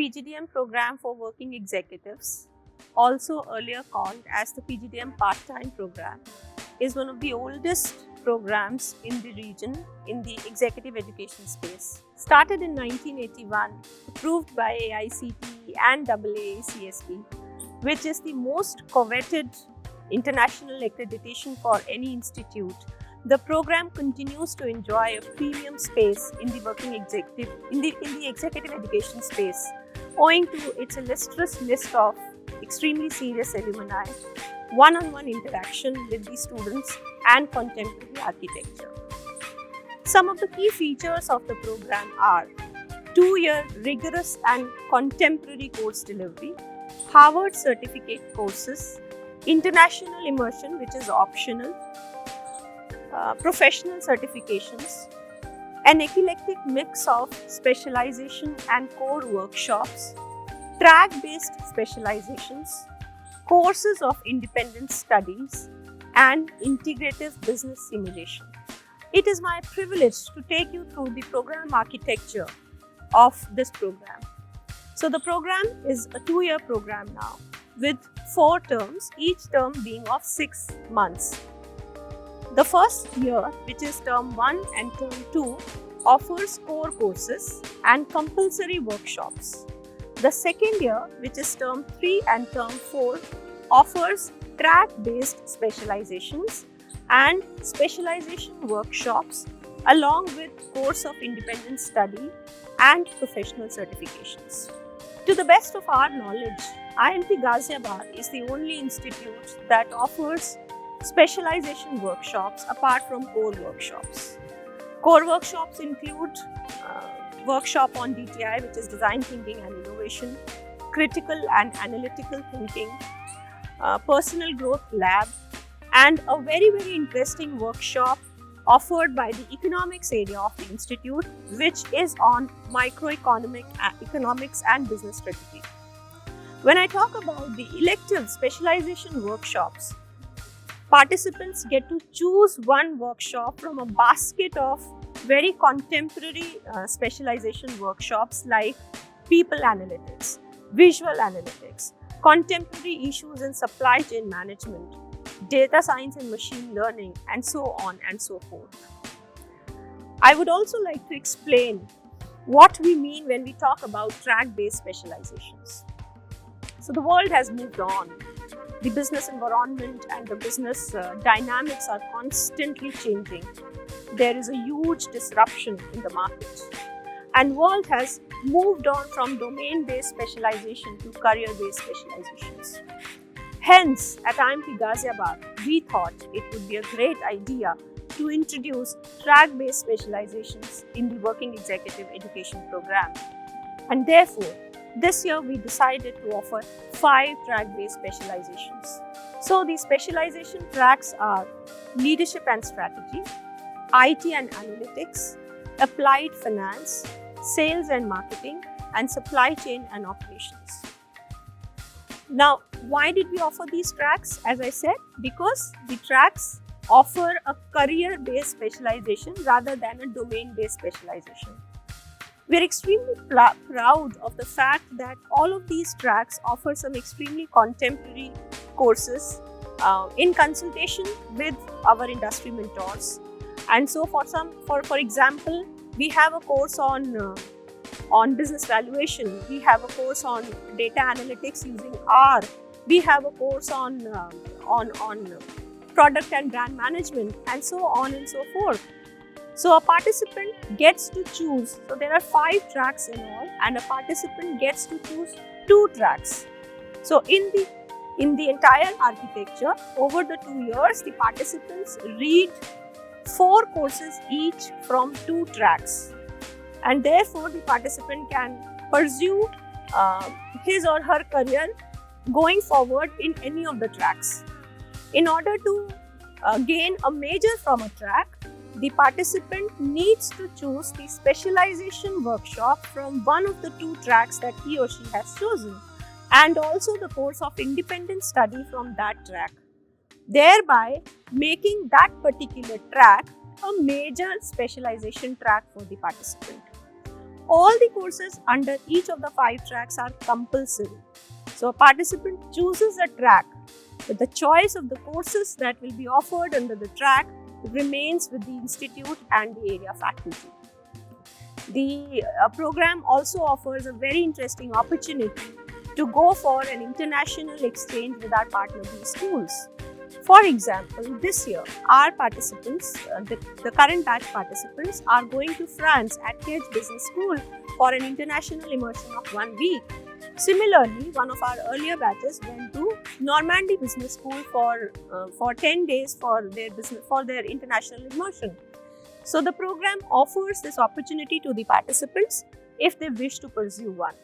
PGDM program for working executives, also earlier called as the PGDM part-time program, is one of the oldest programs in the region in the executive education space. Started in 1981, approved by AICTE and AACSB, which is the most coveted international accreditation for any institute. The program continues to enjoy a premium space in the executive education space, owing to its illustrious list of extremely serious alumni, one-on-one interaction with the students, and contemporary architecture. Some of the key features of the program are 2-year rigorous and contemporary course delivery, Harvard certificate courses, international immersion, which is optional, professional certifications, an eclectic mix of specialization and core workshops, track-based specializations, courses of independent studies, and integrative business simulation. It is my privilege to take you through the program architecture of this program. So the program is a 2-year program now with 4 terms, each term being of 6 months. The first year, which is term 1 and term 2, offers core courses and compulsory workshops. The second year, which is term 3 and term 4, offers track-based specializations and specialization workshops along with course of independent study and professional certifications. To the best of our knowledge, IMT Ghaziabad is the only institute that offers specialization workshops apart from core workshops. Core workshops include workshop on DTI, which is design thinking and innovation, critical and analytical thinking, personal growth lab, and a very interesting workshop offered by the economics area of the institute, which is on economics and business strategy. When I talk about the elective specialization workshops, participants get to choose one workshop from a basket of very contemporary specialization workshops like people analytics, visual analytics, contemporary issues in supply chain management, data science and machine learning, and so on and so forth. I would also like to explain what we mean when we talk about track-based specializations. So the world has moved on. The business environment and the business dynamics are constantly changing. There is a huge disruption in the market, and world has moved on from domain-based specialization to career-based specializations. Hence, at IMT Ghaziabad, we thought it would be a great idea to introduce track-based specializations in the working executive education program. And therefore, this year we decided to offer 5 track-based specializations. So these specialization tracks are leadership and strategy, IT and analytics, applied finance, sales and marketing, and supply chain and operations. Now, why did we offer these tracks? As I said, because the tracks offer a career-based specialization rather than a domain-based specialization. We are extremely proud of the fact that all of these tracks offer some extremely contemporary courses in consultation with our industry mentors. And so for example, we have a course on business valuation, we have a course on data analytics using R, we have a course on product and brand management, and so on and so forth. So a participant gets to choose, so there are 5 tracks in all, and a participant gets to choose 2 tracks. So in the entire architecture, over the 2 years, the participants read 4 courses each from 2 tracks, and therefore the participant can pursue his or her career going forward in any of the tracks. In order to gain a major from a track, the participant needs to choose the specialization workshop from one of the 2 tracks that he or she has chosen, and also the course of independent study from that track, thereby making that particular track a major specialization track for the participant. all the courses under each of the 5 tracks are compulsory. So a participant chooses a track, but the choice of the courses that will be offered under the track remains with the institute and the area faculty. The program also offers a very interesting opportunity to go for an international exchange with our partner B schools. For example, this year, our participants, the current batch participants, are going to France at Cambridge Business School for an international immersion of 1 week. Similarly, one of our earlier batches went to Normandy Business School for 10 days for their international immersion. So the program offers this opportunity to the participants if they wish to pursue one.